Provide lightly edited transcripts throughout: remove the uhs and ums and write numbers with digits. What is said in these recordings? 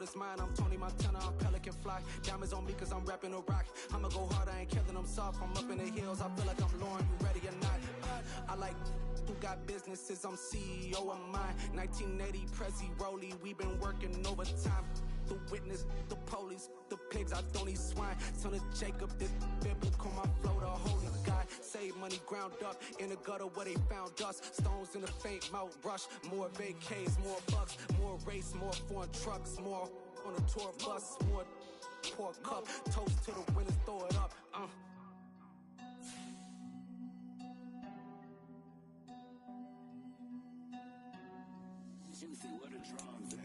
world is mine. I'm Tony Montana, I'm Pelican Fly. Diamonds on me cause I'm rapping a rock. I'ma go hard, I ain't killing them soft. I'm up in the hills, I feel like I'm Lauren, you ready or not? I like who got businesses, I'm CEO of mine. 1980 Prezi Rolly, we been working overtime. The witness, the police, the pigs, I don't eat swine. Son of Jacob, this biblical, my flow, the holy God. Save money ground up in the gutter where they found us. Stones in the faint Mount Rush. More vacays, more bucks, more race, more foreign trucks, more on a tour bus, more pour cup. Toast to the winners, throw it up. Juicy, where the drums at?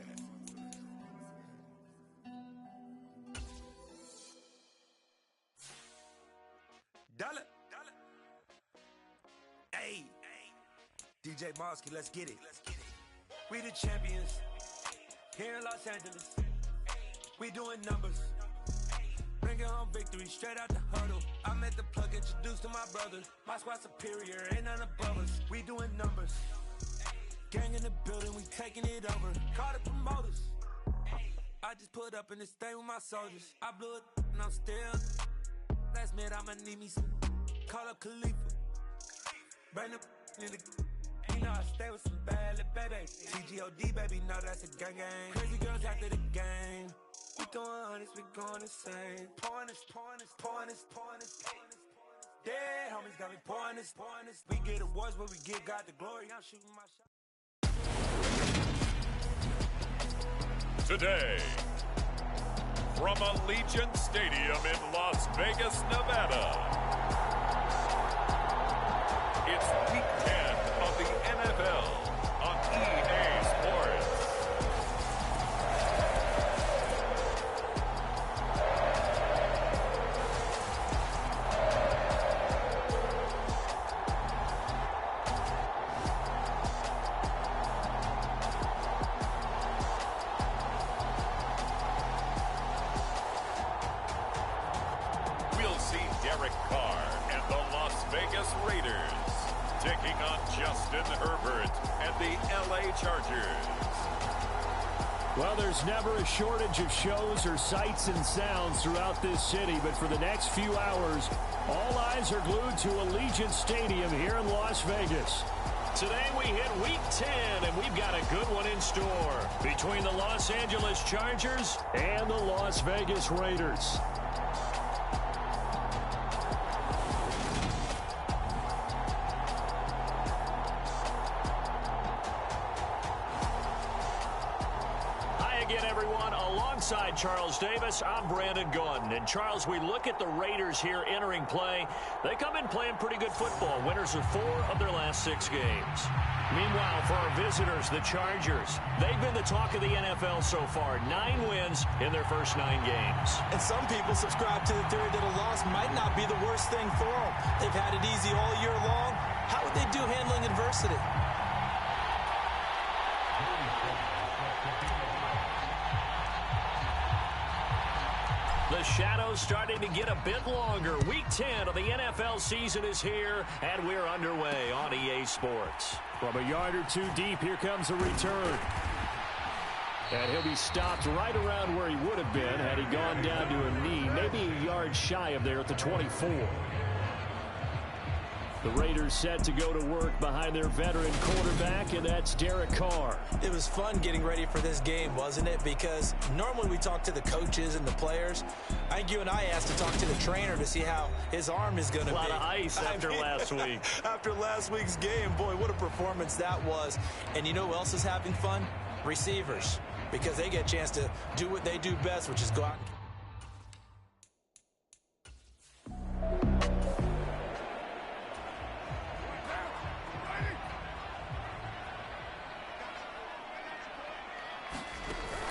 Dollar. Hey. DJ Mosky, let's get it. We the champions here in Los Angeles. We doing numbers. Bringing home victory straight out the huddle. I met the plug, introduced to my brother. My squad superior, ain't none above us. We doing numbers. Gang in the building, we taking it over. Call the promoters. I just put up in this thing with my soldiers. I blew it and I'm still. Last minute I'ma need me some. Call up Khalifa. Bring the in the. You know I stay with some bad little baby. TGOD baby, know that's a gang gang. Crazy girls after the game. We throwing hundreds, we going insane. Pouring this. Dead homies got me pouring this. We get awards, but we give God the glory. I'm shooting my shot. Today, from Allegiant Stadium in Las Vegas, Nevada, it's Week 10 of the NFL on EA Sports. Derek Carr and the Las Vegas Raiders taking on Justin Herbert and the LA Chargers. Well, there's never a shortage of shows or sights and sounds throughout this city, but for the next few hours, all eyes are glued to Allegiant Stadium here in Las Vegas. Today we hit Week 10, and we've got a good one in store between the Los Angeles Chargers and the Las Vegas Raiders. Alongside Charles Davis, I'm Brandon Gaudin. And Charles, we look at the Raiders here entering play. They come in playing pretty good football. Winners of 4 of their last 6 games. Meanwhile, for our visitors, the Chargers, they've been the talk of the NFL so far. 9 wins in their first 9 games. And some people subscribe to the theory that a loss might not be the worst thing for them. They've had it easy all year long. How would they do handling adversity? The shadow's starting to get a bit longer. Week 10 of the NFL season is here, and we're underway on EA Sports. From a yard or 2 deep, here comes a return. And he'll be stopped right around where he would have been had he gone down to a knee, maybe a yard shy of there at the 24. The Raiders set to go to work behind their veteran quarterback, and that's Derek Carr. It was fun getting ready for this game, wasn't it? Because normally we talk to the coaches and the players. I think you and I asked to talk to the trainer to see how his arm is going to be. A lot of ice after last week. After last week's game, boy, what a performance that was. And you know who else is having fun? Receivers. Because they get a chance to do what they do best, which is go out and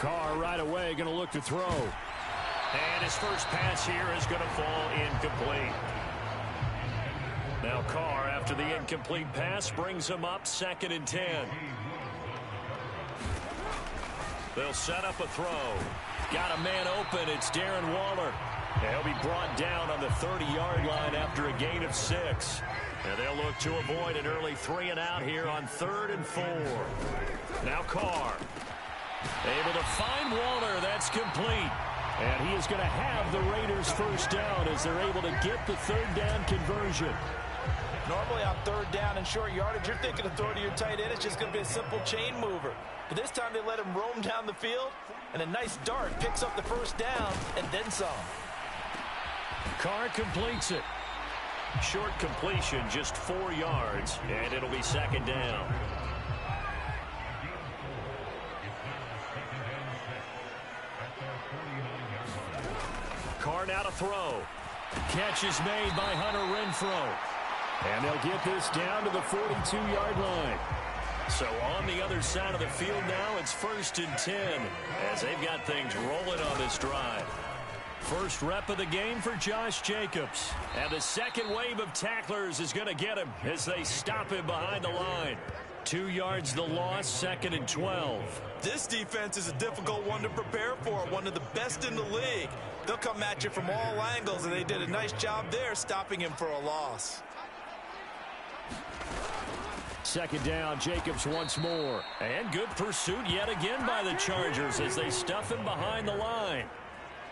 Carr right away going to look to throw. And his first pass here is going to fall incomplete. Now Carr, after the incomplete pass, brings him up 2nd and 10. They'll set up a throw. Got a man open. It's Darren Waller. He'll be brought down on the 30-yard line after a gain of 6. And they'll look to avoid an early 3 and out here on 3rd and 4. Now Carr. Able to find Waller. That's It's complete. And he is going to have the Raiders first down as they're able to get the third down conversion. Normally on third down and short yardage, you're thinking of throwing to your tight end. It's just going to be a simple chain mover. But this time they let him roam down the field, and a nice dart picks up the first down and then some. Carr completes it. Short completion, just 4 yards, and it'll be second down. Carr now to throw. Catch is made by Hunter Renfrow. And they'll get this down to the 42-yard line. So on the other side of the field now, it's 1st and 10 as they've got things rolling on this drive. First rep of the game for Josh Jacobs. And the second wave of tacklers is going to get him as they stop him behind the line. 2 yards the loss, 2nd and 12. This defense is a difficult one to prepare for, one of the best in the league. They'll come at you from all angles, and they did a nice job there stopping him for a loss. Second down, Jacobs once more. And good pursuit yet again by the Chargers as they stuff him behind the line.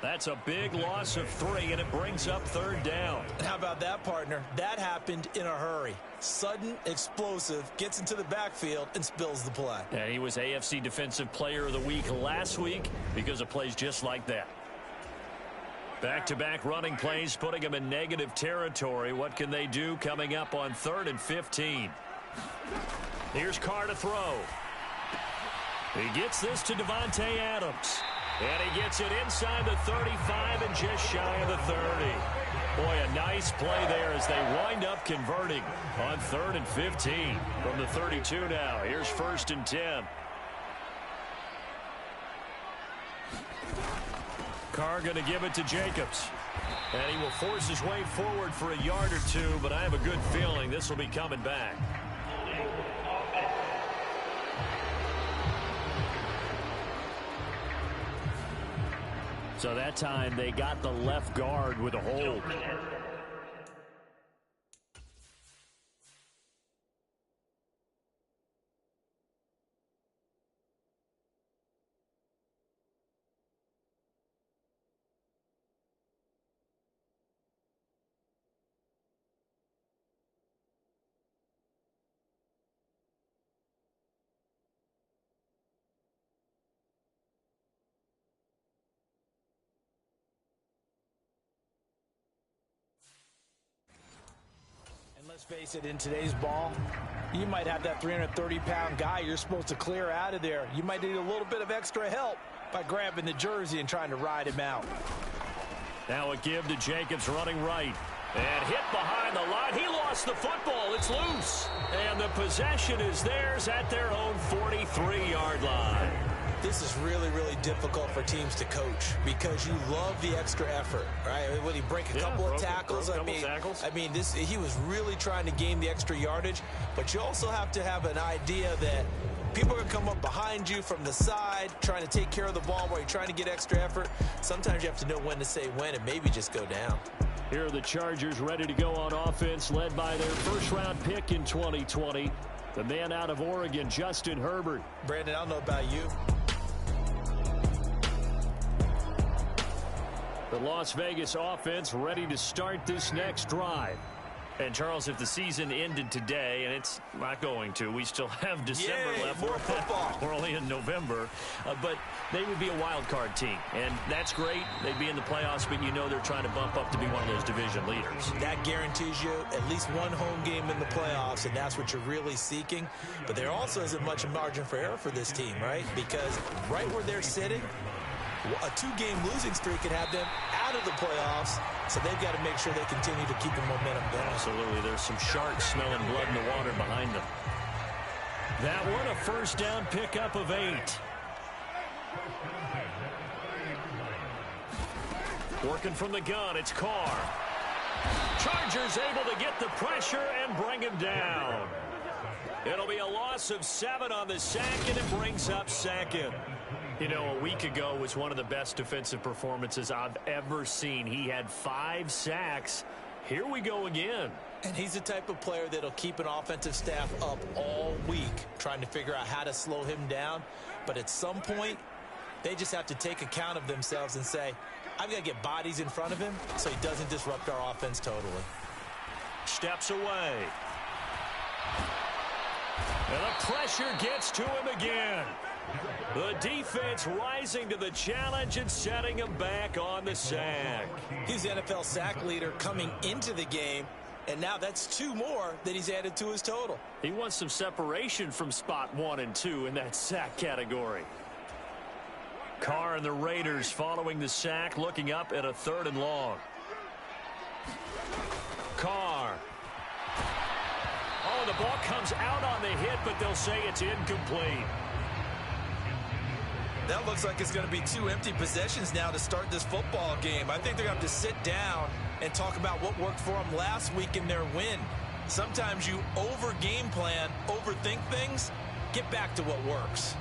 That's a big loss of 3, and it brings up third down. And how about that, partner? That happened in a hurry. Sudden, explosive, gets into the backfield, and spills the play. And he was AFC Defensive Player of the Week last week because of plays just like that. Back-to-back running plays, putting him in negative territory. What can they do coming up on 3rd and 15? Here's Carr to throw. He gets this to Davante Adams. And he gets it inside the 35 and just shy of the 30. Boy, a nice play there as they wind up converting on 3rd and 15 from the 32 now. Here's 1st and 10. Carr going to give it to Jacobs. And he will force his way forward for a yard or two, but I have a good feeling this will be coming back. So that time they got the left guard with a hold. Let's face it, in today's ball, you might have that 330-pound guy you're supposed to clear out of there. You might need a little bit of extra help by grabbing the jersey and trying to ride him out. Now a give to Jacobs running right. And hit behind the line. He lost the football. It's loose. And the possession is theirs at their own 43-yard line. This is really, really difficult for teams to coach because you love the extra effort, right? When he break a couple of tackles, I mean, he was really trying to gain the extra yardage, but you also have to have an idea that people are going to come up behind you from the side, trying to take care of the ball while you're trying to get extra effort. Sometimes you have to know when to say when and maybe just go down. Here are the Chargers ready to go on offense, led by their first-round pick in 2020, the man out of Oregon, Justin Herbert. Brandon, I don't know about you. The Las Vegas offense ready to start this next drive. And, Charles, if the season ended today, and it's not going to, we still have December left. More football. We're only in November. But they would be a wild card team. And that's great. They'd be in the playoffs, but you know they're trying to bump up to be one of those division leaders. That guarantees you at least one home game in the playoffs, and that's what you're really seeking. But there also isn't much margin for error for this team, right? Because right where they're sitting, a 2-game losing streak could have them out of the playoffs, so they've got to make sure they continue to keep the momentum going. Absolutely. There's some sharks smelling blood in the water behind them. That one, a first down pickup of 8. Working from the gun, it's Carr. Chargers able to get the pressure and bring him down. It'll be a loss of 7 on the sack, and it brings up second. You know, a week ago was one of the best defensive performances I've ever seen. He had 5 sacks. Here we go again. And he's the type of player that'll keep an offensive staff up all week, trying to figure out how to slow him down. But at some point, They just have to take account of themselves and say, I've got to get bodies in front of him so he doesn't disrupt our offense totally. Steps away. And the pressure gets to him again. The defense rising to the challenge and setting him back on the sack. He's the NFL sack leader coming into the game, and now that's 2 more that he's added to his total. He wants some separation from spot 1 and 2 in that sack category. Carr and the Raiders following the sack, looking up at a 3rd and long. Carr. Oh, the ball comes out on the hit, but they'll say it's incomplete. That looks like it's going to be 2 empty possessions now to start this football game. I think they're going to have to sit down and talk about what worked for them last week in their win. Sometimes you over-game plan, overthink things, get back to what works.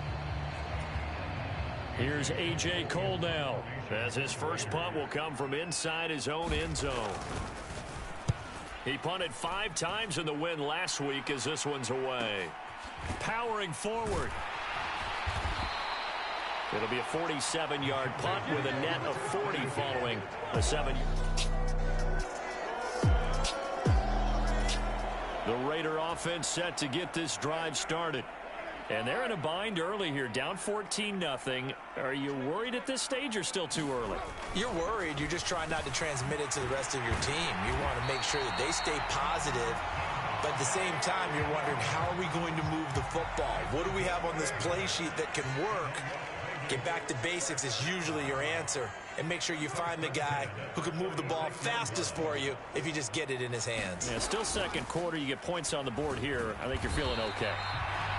Here's A.J. Cole now, as his first punt will come from inside his own end zone. He punted 5 times in the win last week as this one's away. Powering forward. It'll be a 47-yard punt with a net of 40 following a 7. The Raider offense set to get this drive started. And they're in a bind early here, down 14-0. Are you worried at this stage or still too early? You're worried. You're just trying not to transmit it to the rest of your team. You want to make sure that they stay positive. But at the same time, you're wondering, how are we going to move the football? What do we have on this play sheet that can work? Get back to basics is usually your answer. And make sure you find the guy who can move the ball fastest for you if you just get it in his hands. Yeah, still second quarter. You get points on the board here. I think you're feeling okay.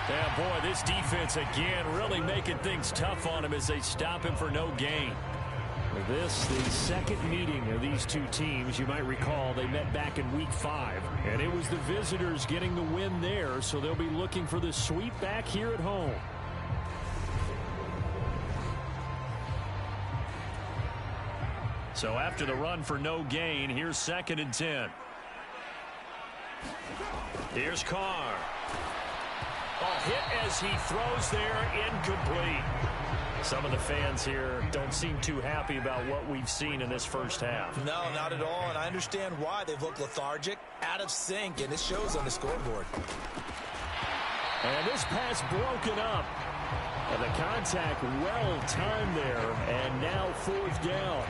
Yeah, boy, this defense again really making things tough on him as they stop him for no gain. This, the second meeting of these two teams. You might recall they met back in week 5. And it was the visitors getting the win there, so they'll be looking for the sweep back here at home. So after the run for no gain, here's 2nd and 10. Here's Carr. A hit as he throws there, incomplete. Some of the fans here don't seem too happy about what we've seen in this first half. No, not at all, and I understand why. They've looked lethargic, out of sync, and it shows on the scoreboard. And this pass broken up. And the contact well timed there, and now 4th down.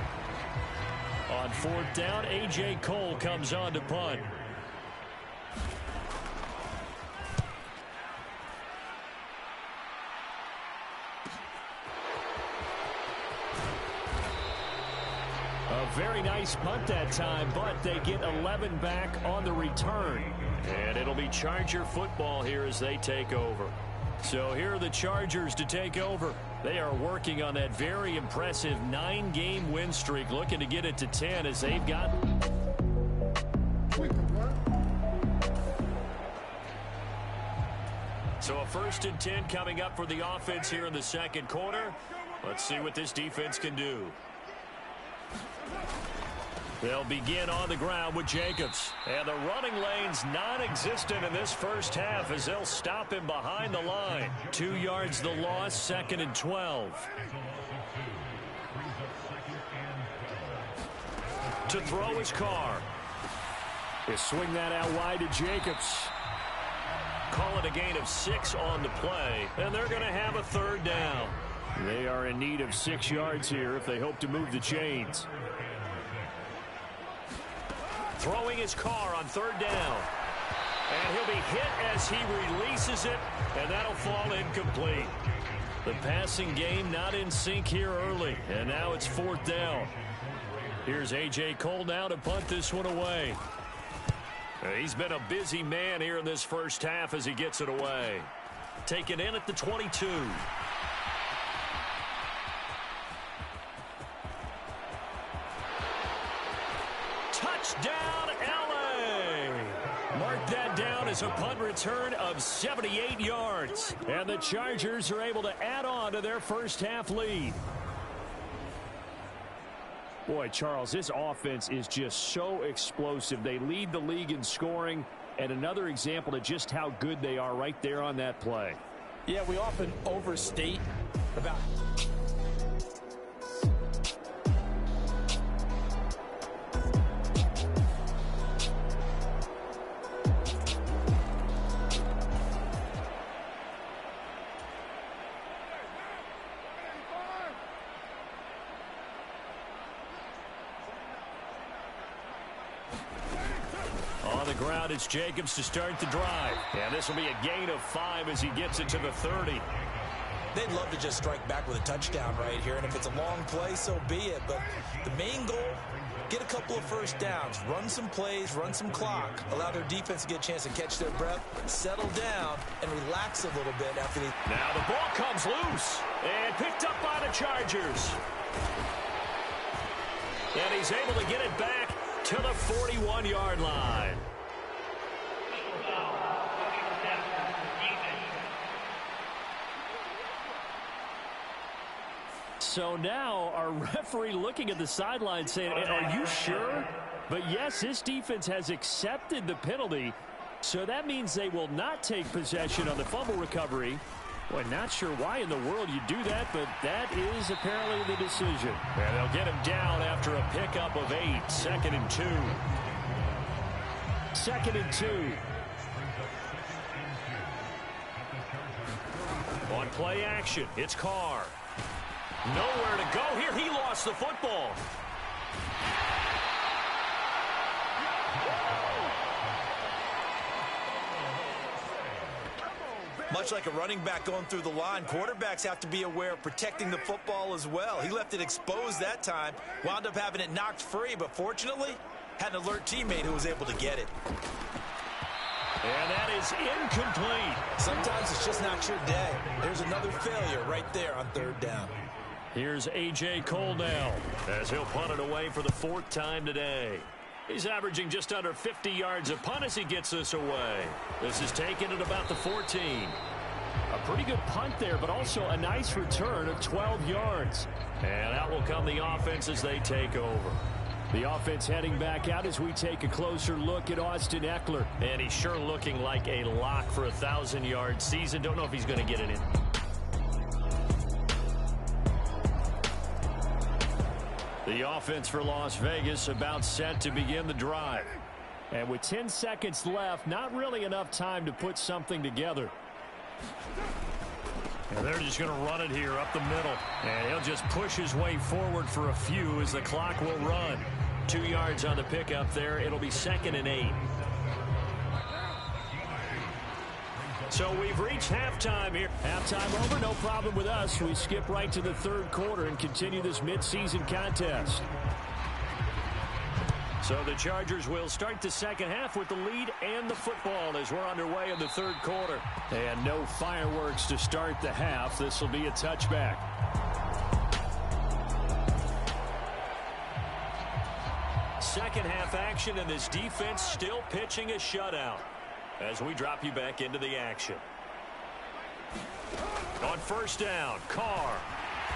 On 4th down, A.J. Cole comes on to punt. A very nice punt that time, but they get 11 back on the return. And it'll be Charger football here as they take over. So here are the Chargers to take over. They are working on that very impressive 9-game win streak, looking to get it to 10 as they've got... So a 1st and 10 coming up for the offense here in the second quarter. Let's see what this defense can do. They'll begin on the ground with Jacobs. And the running lane's non-existent in this first half as they'll stop him behind the line. 2 yards the loss, 2nd and 12. To throw his Carr. They swing that out wide to Jacobs. Call it a gain of 6 on the play. And they're going to have a 3rd down. They are in need of 6 yards here if they hope to move the chains. Throwing his Carr on 3rd down. And he'll be hit as he releases it, and that'll fall incomplete. The passing game not in sync here early, and now it's 4th down. Here's A.J. Cole now to punt this one away. He's been a busy man here in this first half as he gets it away. Taken in at the 22. Touchdown, L.A. Mark that down as a punt return of 78 yards. And the Chargers are able to add on to their first half lead. Boy, Charles, this offense is just so explosive. They lead the league in scoring, and another example of just how good they are right there on that play. Yeah, we often overstate about... On the ground, it's Jacobs to start the drive. And this will be a gain of 5 as he gets it to the 30. They'd love to just strike back with a touchdown right here, and if it's a long play, so be it. But the main goal, get a couple of first downs, run some plays, run some clock, allow their defense to get a chance to catch their breath, settle down, and relax a little bit after they... Now the ball comes loose and picked up by the Chargers. And he's able to get it back to the 41-yard line. So now our referee looking at the sideline saying, are you sure? But yes, this defense has accepted the penalty, so that means they will not take possession on the fumble recovery. Boy, not sure why in the world you do that, but that is apparently the decision. And they'll get him down after a pickup of 8. 2nd and 2. 2nd and 2. On play action, it's Carr. Nowhere to go here. He lost the football. Much like a running back going through the line, quarterbacks have to be aware of protecting the football as well. He left it exposed that time, wound up having it knocked free, but fortunately, had an alert teammate who was able to get it. And that is incomplete. Sometimes it's just not your day. There's another failure right there on 3rd down. Here's A.J. Cole now as he'll punt it away for the 4th time today. He's averaging just under 50 yards a punt as he gets this away. This is taken at about the 14. A pretty good punt there, but also a nice return of 12 yards. And out will come the offense as they take over. The offense heading back out as we take a closer look at Austin Ekeler. And he's sure looking like a lock for a 1,000-yard season. Don't know if he's going to get it in. The offense for Las Vegas about set to begin the drive. And with 10 seconds left, not really enough time to put something together. And they're just going to run it here up the middle. And he'll just push his way forward for a few as the clock will run. 2 yards on the pickup there. It'll be 2nd and 8. So we've reached halftime here. Halftime over, no problem with us. We skip right to the 3rd quarter and continue this midseason contest. So the Chargers will start the 2nd half with the lead and the football as we're underway in the 3rd quarter. And no fireworks to start the half. This will be a touchback. Second half action, and this defense still pitching a shutout. As we drop you back into the action. On 1st down, Carr.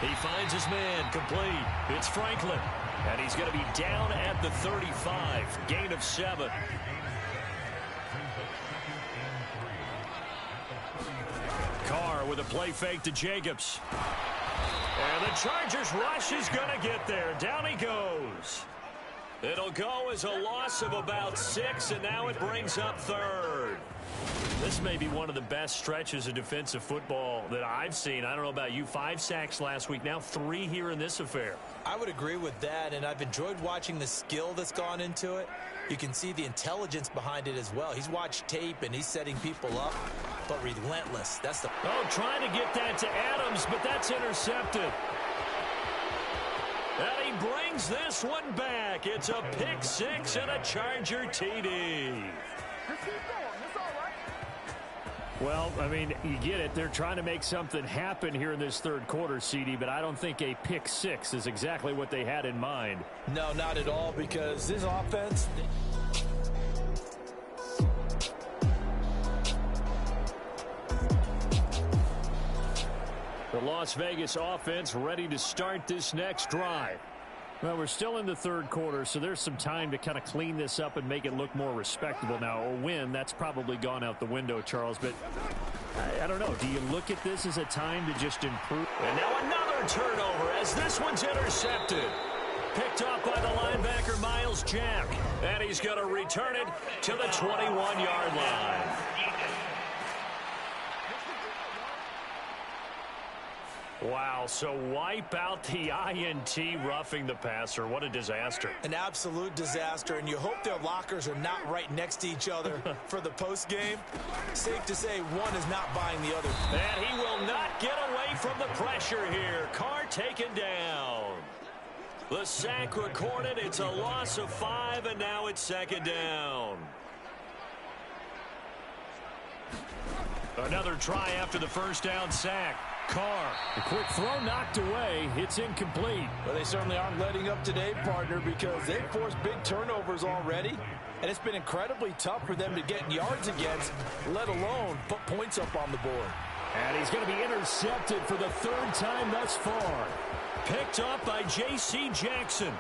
He finds his man, complete. It's Franklin. And he's going to be down at the 35. Gain of 7. Carr with a play fake to Jacobs. And the Chargers rush is going to get there. Down he goes. It'll go as a loss of about 6, and now it brings up 3rd. This may be one of the best stretches of defensive football that I've seen. I don't know about you. 5 sacks last week, now 3 here in this affair. I would agree with that, and I've enjoyed watching the skill that's gone into it. You can see the intelligence behind it as well. He's watched tape, and he's setting people up, but relentless. That's the... Oh, trying to get that to Adams, but that's intercepted. And he brings this one back. It's a pick 6 and a Charger TD. Well, I mean, you get it. They're trying to make something happen here in this 3rd quarter, CD, but I don't think a pick 6 is exactly what they had in mind. No, not at all, because this offense... The Las Vegas offense ready to start this next drive. Well, we're still in the 3rd quarter, so there's some time to kind of clean this up and make it look more respectable. Now, a win, that's probably gone out the window, Charles, but I don't know. Do you look at this as a time to just improve? And now another turnover as this one's intercepted. Picked off by the linebacker, Miles Jack. And he's going to return it to the 21-yard line. Wow, so wipe out the INT roughing the passer. What a disaster. An absolute disaster, and you hope their lockers are not right next to each other for the post game. Safe to say one is not buying the other. And he will not get away from the pressure here. Carr taken down. The sack recorded. It's a loss of 5, and now it's 2nd down. Another try after the first down sack. Carr. The quick throw knocked away. It's incomplete. Well, they certainly aren't letting up today, partner, because they've forced big turnovers already. And it's been incredibly tough for them to get yards against, let alone put points up on the board. And he's going to be intercepted for the 3rd time thus far. Picked up by J.C. Jackson.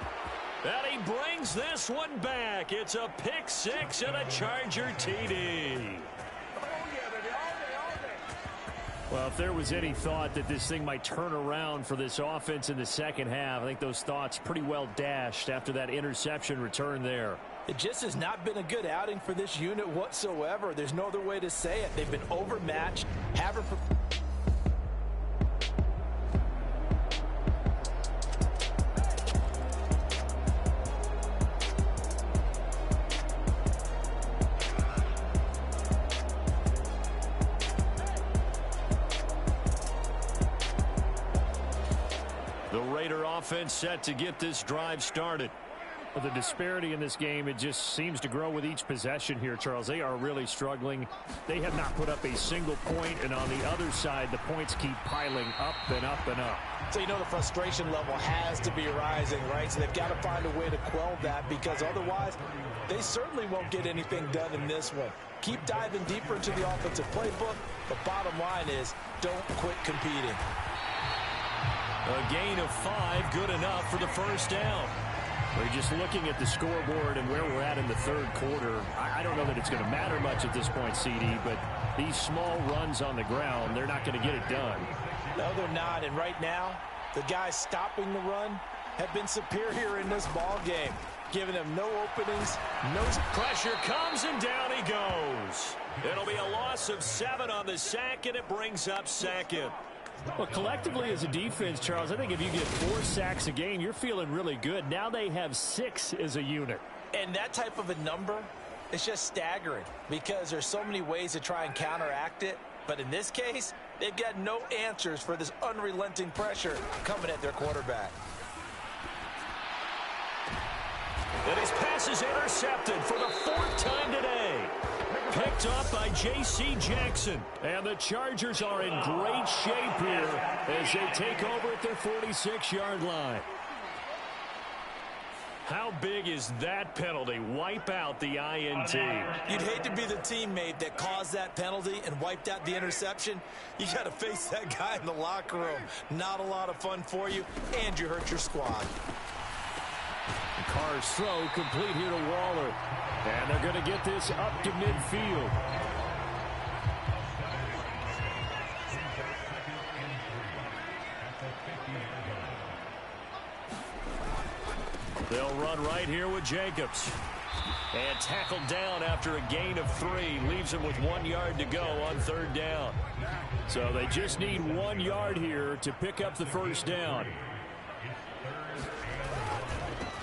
And he brings this one back. It's a pick 6 and a Charger TD. Well, if there was any thought that this thing might turn around for this offense in the second half, I think those thoughts pretty well dashed after that interception return there. It just has not been a good outing for this unit whatsoever. There's no other way to say it. They've been overmatched, haven't... Offense set to get this drive started. Well, the disparity in this game, it just seems to grow with each possession here, Charles. They are really struggling. They have not put up a single point, and on the other side, the points keep piling up and up and up. So you know the frustration level has to be rising, right? So they've got to find a way to quell that, because otherwise they certainly won't get anything done in this one. Keep diving deeper into the offensive playbook. The bottom line is don't quit competing. A gain of 5, good enough for the first down. We're just looking at the scoreboard and where we're at in the 3rd quarter. I don't know that it's going to matter much at this point, CD, but these small runs on the ground, they're not going to get it done. No, they're not. And right now, the guys stopping the run have been superior in this ball game, giving them no openings, no pressure comes, and down he goes. It'll be a loss of 7 on the sack, and it brings up 2nd. Well, collectively as a defense, Charles, I think if you get 4 sacks a game, you're feeling really good. Now they have 6 as a unit. And that type of a number, it's just staggering because there's so many ways to try and counteract it. But in this case, they've got no answers for this unrelenting pressure coming at their quarterback. And his pass is intercepted for the 4th time today. Picked up by J.C. Jackson. And the Chargers are in great shape here as they take over at their 46-yard line. How big is that penalty? Wipe out the INT. You'd hate to be the teammate that caused that penalty and wiped out the interception. You got to face that guy in the locker room. Not a lot of fun for you, and you hurt your squad. Carr's throw complete here to Waller. And they're going to get this up to midfield. They'll run right here with Jacobs. And tackled down after a gain of 3. Leaves him with 1 yard to go on 3rd down. So they just need 1 yard here to pick up the first down.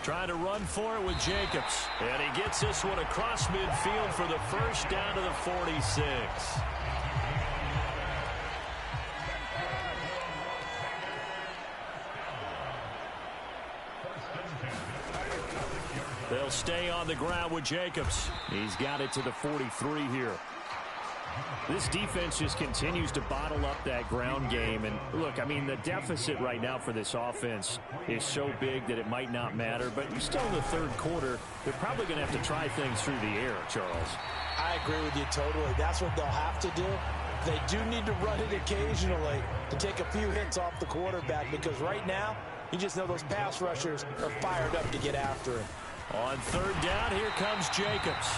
Trying to run for it with Jacobs. And he gets this one across midfield for the first down to the 46. They'll stay on the ground with Jacobs. He's got it to the 43 here. This defense just continues to bottle up that ground game. And look, I mean, the deficit right now for this offense is so big that it might not matter. But you're still in the 3rd quarter. They're probably going to have to try things through the air, Charles. I agree with you totally. That's what they'll have to do. They do need to run it occasionally to take a few hits off the quarterback, because right now, you just know those pass rushers are fired up to get after him. On 3rd down, here comes Jacobs.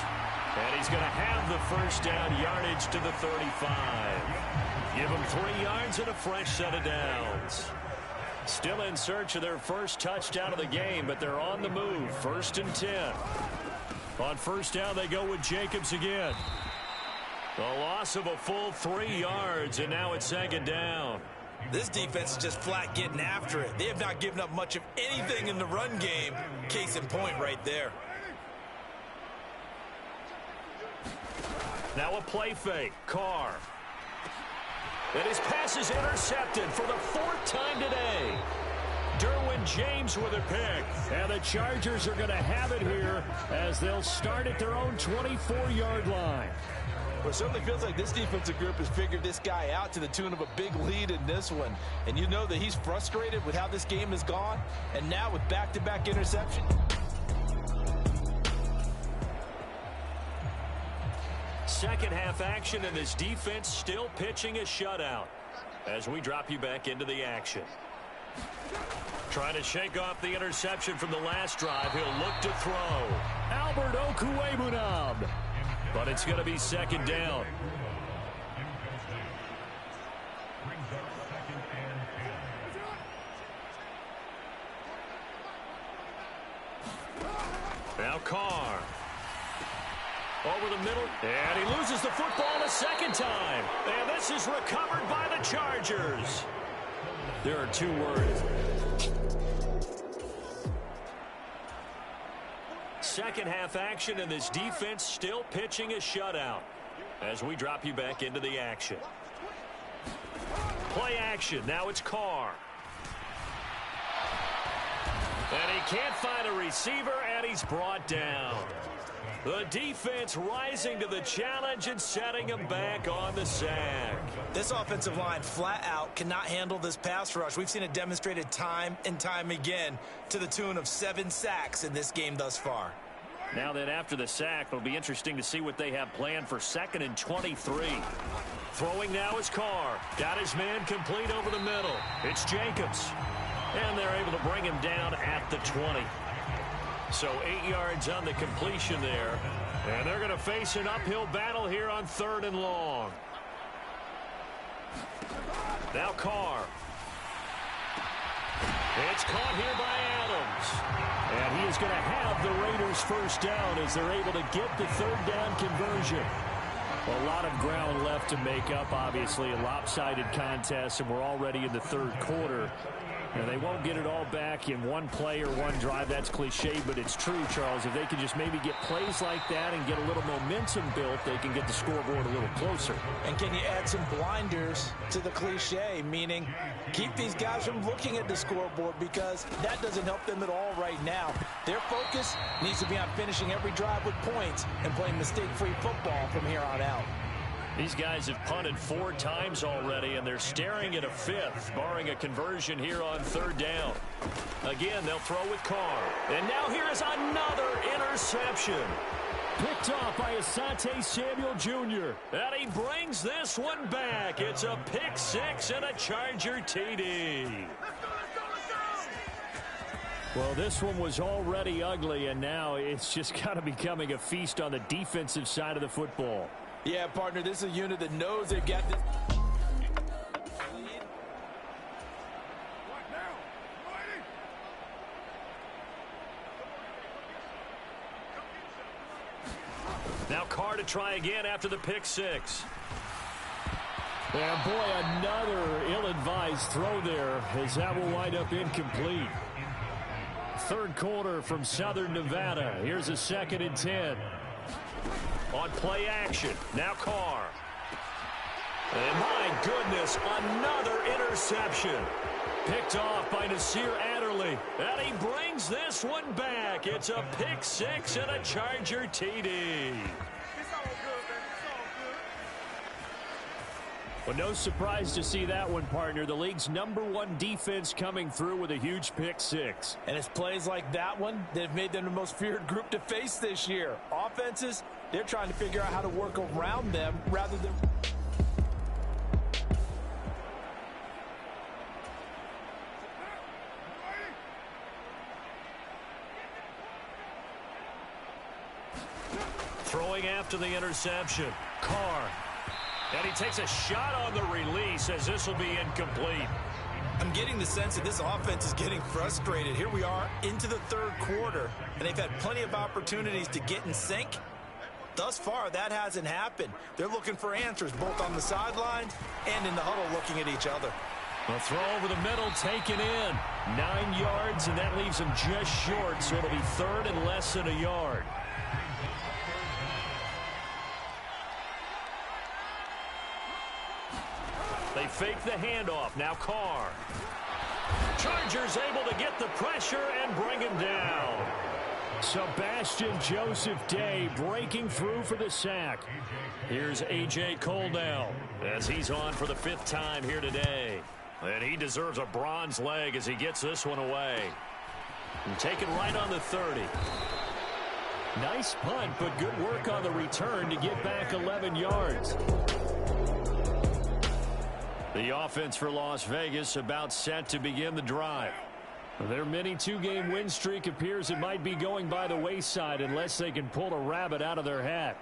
And he's going to have the first down, yardage to the 35. Give them 3 yards and a fresh set of downs. Still in search of their first touchdown of the game, but they're on the move. 1st and 10. On 1st down, they go with Jacobs again. The loss of a full 3 yards, and now it's 2nd down. This defense is just flat getting after it. They have not given up much of anything in the run game. Case in point right there. Now a play fake. Carr. And his pass is intercepted for the 4th time today. Derwin James with a pick. And the Chargers are going to have it here as they'll start at their own 24-yard line. Well, it certainly feels like this defensive group has figured this guy out to the tune of a big lead in this one. And you know that he's frustrated with how this game has gone. And now with back-to-back interception. Second half action, and this defense still pitching a shutout as we drop you back into the action. Trying to shake off the interception from the last drive. He'll look to throw. Albert Okwuegbunam. But it's going to be second down. Now Carr. Over the middle, and he loses the football a second time. And this is recovered by the Chargers. There are 2 words. Second half action, and this defense still pitching a shutout as we drop you back into the action. Play action. Now it's Carr. And he can't find a receiver, and he's brought down. The defense rising to the challenge and setting him back on the sack. This offensive line flat out cannot handle this pass rush. We've seen it demonstrated time and time again to the tune of 7 sacks in this game thus far. Now that after the sack, it'll be interesting to see what they have planned for 2nd and 23. Throwing now is Carr. Got his man complete over the middle. It's Jacobs. And they're able to bring him down at the 20. So 8 yards on the completion there. And they're going to face an uphill battle here on 3rd and long. Now Carr. It's caught here by Adams. And he is going to have the Raiders first down as they're able to get the 3rd down conversion. A lot of ground left to make up, obviously. A lopsided contest, and we're already in the 3rd quarter. And they won't get it all back in one play or one drive. That's cliche, but it's true, Charles. If they can just maybe get plays like that and get a little momentum built, they can get the scoreboard a little closer. And can you add some blinders to the cliche, meaning keep these guys from looking at the scoreboard, because that doesn't help them at all right now. Their focus needs to be on finishing every drive with points and playing mistake-free football from here on out. These guys have punted 4 times already, and they're staring at a 5th, barring a conversion here on 3rd down. Again, they'll throw with Carr. And now here is another interception. Picked off by Asante Samuel Jr. And he brings this one back. It's a pick 6 and a Charger TD. Well, this one was already ugly, and now it's just kind of becoming a feast on the defensive side of the football. Yeah, partner, this is a unit that knows they've got this. Now Carr to try again after the pick 6. And boy, another ill-advised throw there as that will wind up incomplete. 3rd quarter from Southern Nevada. Here's a 2nd and 10. On play action, now Carr. And my goodness, another interception. Picked off by Nasir Adderley. And he brings this one back. It's a pick 6 and a Charger TD. Well, no surprise to see that one, partner. The league's #1 defense coming through with a huge pick 6. And it's plays like that one that have made them the most feared group to face this year. Offenses, they're trying to figure out how to work around them rather than... Throwing after the interception. Carr. And he takes a shot on the release as this will be incomplete. I'm getting the sense that this offense is getting frustrated. Here we are into the 3rd quarter, and they've had plenty of opportunities to get in sync. Thus far, that hasn't happened. They're looking for answers both on the sidelines and in the huddle looking at each other. A throw over the middle, taken in. 9 yards, and that leaves him just short, so it'll be third and less than a yard. They fake the handoff. Now Carr. Chargers able to get the pressure and bring him down. Sebastian Joseph Day breaking through for the sack. Here's A.J. Cole now as he's on for the 5th time here today. And he deserves a bronze leg as he gets this one away. And taken right on the 30. Nice punt, but good work on the return to get back 11 yards. The offense for Las Vegas about set to begin the drive. Their mini 2-game win streak appears it might be going by the wayside unless they can pull a rabbit out of their hat.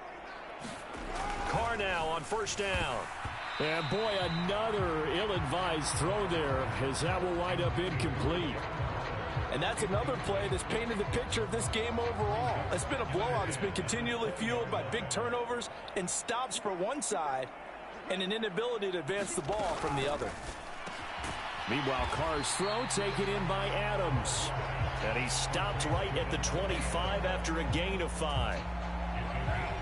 Carr now on 1st down. And boy, another ill-advised throw there as that will wind up incomplete. And that's another play that's painted the picture of this game overall. It's been a blowout. It's been continually fueled by big turnovers and stops for one side and an inability to advance the ball from the other. Meanwhile, Carr's throw taken in by Adams. And he stopped right at the 25 after a gain of 5.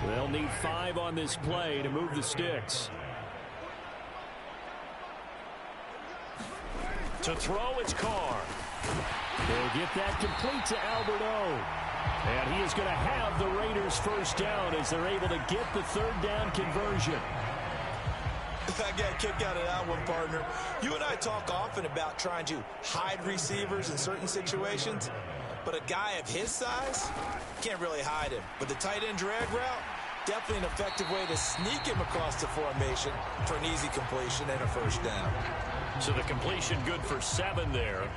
They'll need 5 on this play to move the sticks. To throw, it's Carr. They'll get that complete to Albert O. And he is going to have the Raiders 1st down as they're able to get the 3rd down conversion. I got a kick out of that one, partner. You and I talk often about trying to hide receivers in certain situations, but a guy of his size can't really hide him. But the tight end drag route, definitely an effective way to sneak him across the formation for an easy completion and a 1st down. So the completion good for 7 there,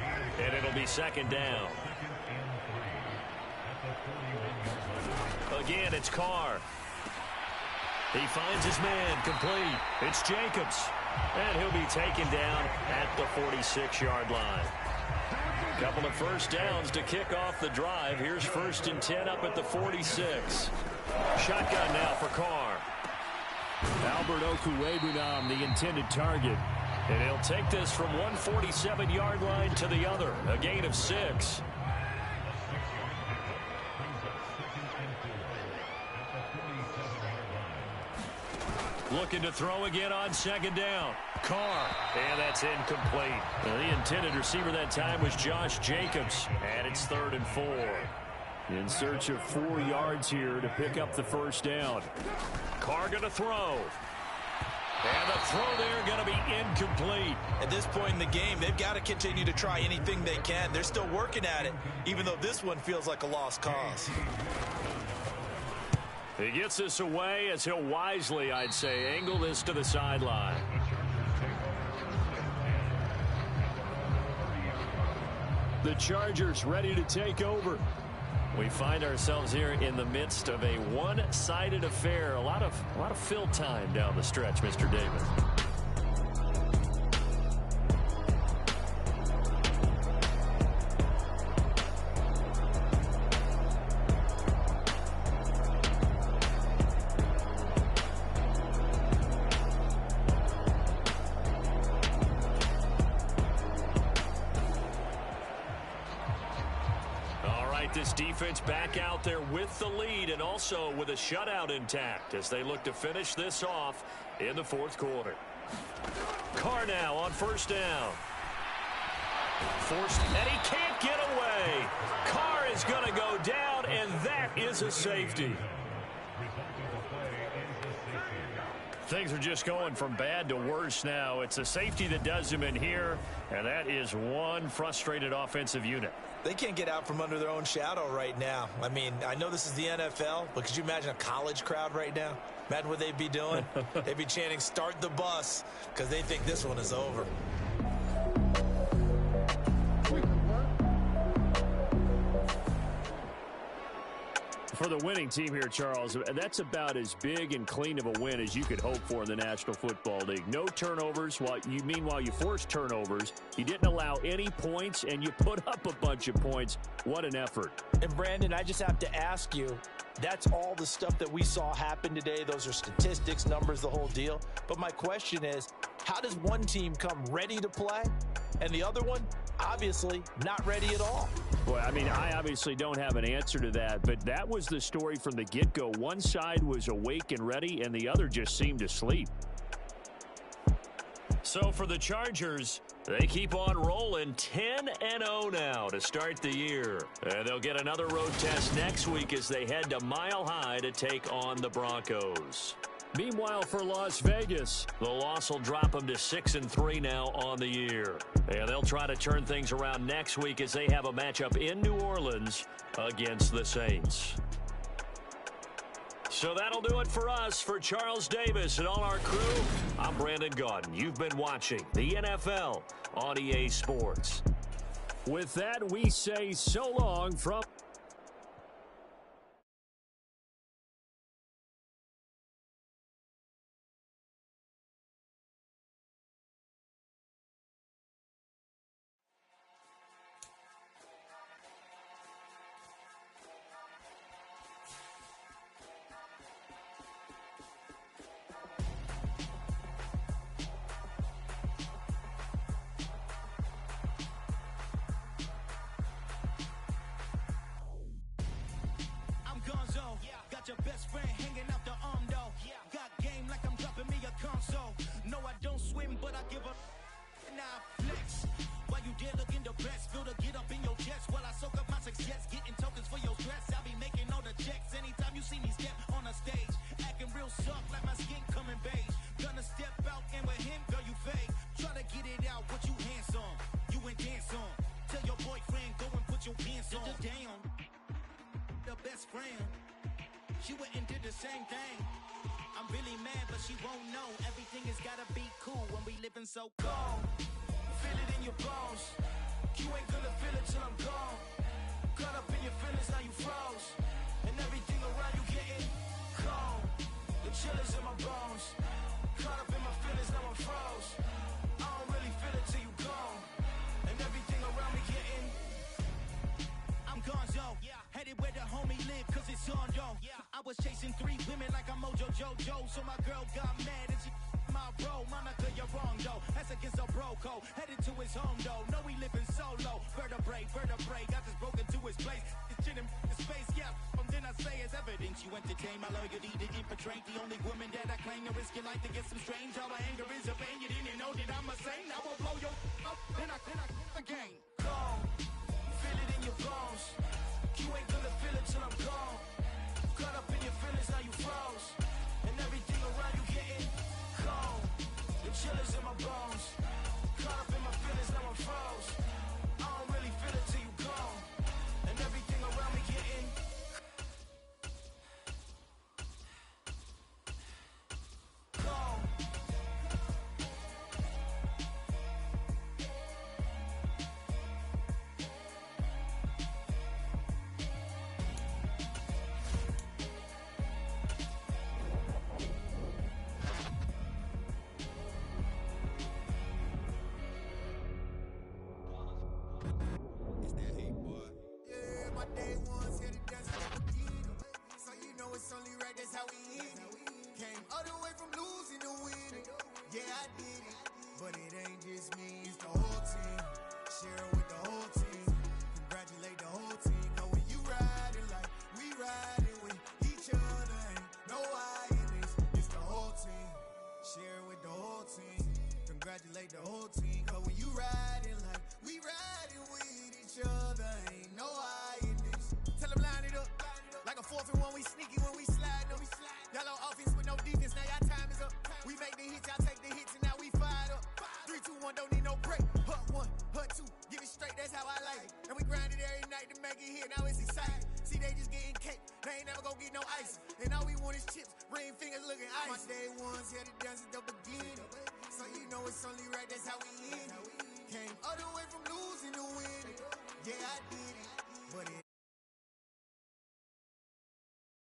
and it'll be 2nd down. Again, it's Carr. He finds his man complete. It's Jacobs. And he'll be taken down at the 46-yard line. Couple of 1st downs to kick off the drive. Here's 1st and 10 up at the 46. Shotgun now for Carr. Albert Okwuegbunam, the intended target. And he'll take this from one 47-yard line to the other. A gain of 6. Looking to throw again on 2nd down. Carr. And that's incomplete. Well, the intended receiver that time was Josh Jacobs. And it's 3rd and 4. In search of 4 yards here to pick up the 1st down. Carr going to throw. And the throw there going to be incomplete. At this point in the game, they've got to continue to try anything they can. They're still working at it, even though this one feels like a lost cause. He gets this away as he'll wisely, I'd say, angle this to the sideline. The Chargers ready to take over. We find ourselves here in the midst of a one-sided affair. A lot of fill time down the stretch, Mr. Davis. This defense back out there with the lead and also with a shutout intact as they look to finish this off in the 4th quarter. Carr now on 1st down. Forced, and he can't get away. Carr is going to go down, and that is a safety. Things are just going from bad to worse now. It's a safety that does him in here, and that is one frustrated offensive unit. They can't get out from under their own shadow right now. I mean, I know this is the NFL, but could you imagine a college crowd right now? Imagine what they'd be doing. They'd be chanting, "Start the bus," because they think this one is over. For the winning team here, Charles, that's about as big and clean of a win as you could hope for in the National Football League. No turnovers. Meanwhile, you forced turnovers. You didn't allow any points, and you put up a bunch of points. What an effort. And, Brandon, I just have to ask you, that's all the stuff that we saw happen today. Those are statistics, numbers, the whole deal. But my question is, how does one team come ready to play and the other one, obviously, not ready at all? Boy, I mean, I obviously don't have an answer to that, but that was the story from the get-go. One side was awake and ready, and the other just seemed asleep. So for the Chargers, they keep on rolling 10-0 now to start the year. And they'll get another road test next week as they head to Mile High to take on the Broncos. Meanwhile, for Las Vegas, the loss will drop them to 6-3 now on the year. And they'll try to turn things around next week as they have a matchup in New Orleans against the Saints. So that'll do it for us. For Charles Davis and all our crew, I'm Brandon Gaudin. You've been watching the NFL on EA Sports. With that, we say so long from... Your best friend hanging out the arm though. Got game like I'm dropping me a console. No, I don't swim, but I give up. Now flex. While you there looking the best, feel the get up in your chest. While I soak up my success, getting tokens for your stress. I'll be making all the checks anytime you see me step on a stage. Acting real soft like my skin coming beige. Gonna step out and with him, girl, you fake. Try to get it out, what you hands on. You ain't dance on. Tell your boyfriend, go and put your pants on. Damn, the best friend. She went and did the same thing. I'm really mad, but she won't know. Everything has gotta be cool when we living so cold. Feel it in your bones. You ain't gonna feel it till I'm gone. Caught up in your feelings, now you froze. And everything around you getting cold. The chill is in my bones. Caught up in my feelings, now I'm froze. I don't really feel it till you gone. And everything around me getting... I'm gonzo. Headed where the homie live, cause it's on, yo. I was chasing 3 women like I'm Mojo Jojo, so my girl got mad and she my bro. Monica, you're wrong, though. That's against a bro code. Headed to his home, though. No, he living solo. Vertebrae, got this broken to his place. It's chin in his face, yeah. Then I say it's evidence you entertain my loyalty to infiltrate. The only woman that I claim to risk your life to get some strange. How my anger is a pain. You didn't know that I'm a saint. I will blow your up, then I again. Gone. Feel it in your bones. You ain't gonna feel it till I'm gone. Caught up in your feelings, now you froze. And everything around you getting cold. The chill is in my bones. Caught up in my feelings, now I'm froze. I don't really feel it till you gone. And everything around me getting gone. It's only right, that's how we hit it. Came all the way from losing to winning. Yeah, I did it. But it ain't just me, it's the whole team. Share it with the whole team. Congratulate the whole team. Know when you riding like we riding with each other. Ain't no I in this, it's the whole team. Share it with the whole team. Congratulate the whole team. Cause when you riding like we riding with each other. Ain't no I in this. Tell them line it up. Like a 4th and 1, we sneaky when we slide. No, we slide. Y'all on offense with no defense, now y'all time is up. We make the hits, y'all take the hits, and now we fired up. 3, 2, 1, don't need no break. Hut 1, hut 2, give it straight, that's how I like it. And we grind it every night to make it hit, now it's exciting. See, they just getting cake, they ain't never gonna get no ice. And all we want is chips, ring fingers looking ice. My day ones here to dance at the beginning. So you know it's only right, that's how we end it. Came all the way from losing to winning. Yeah, I did it, but it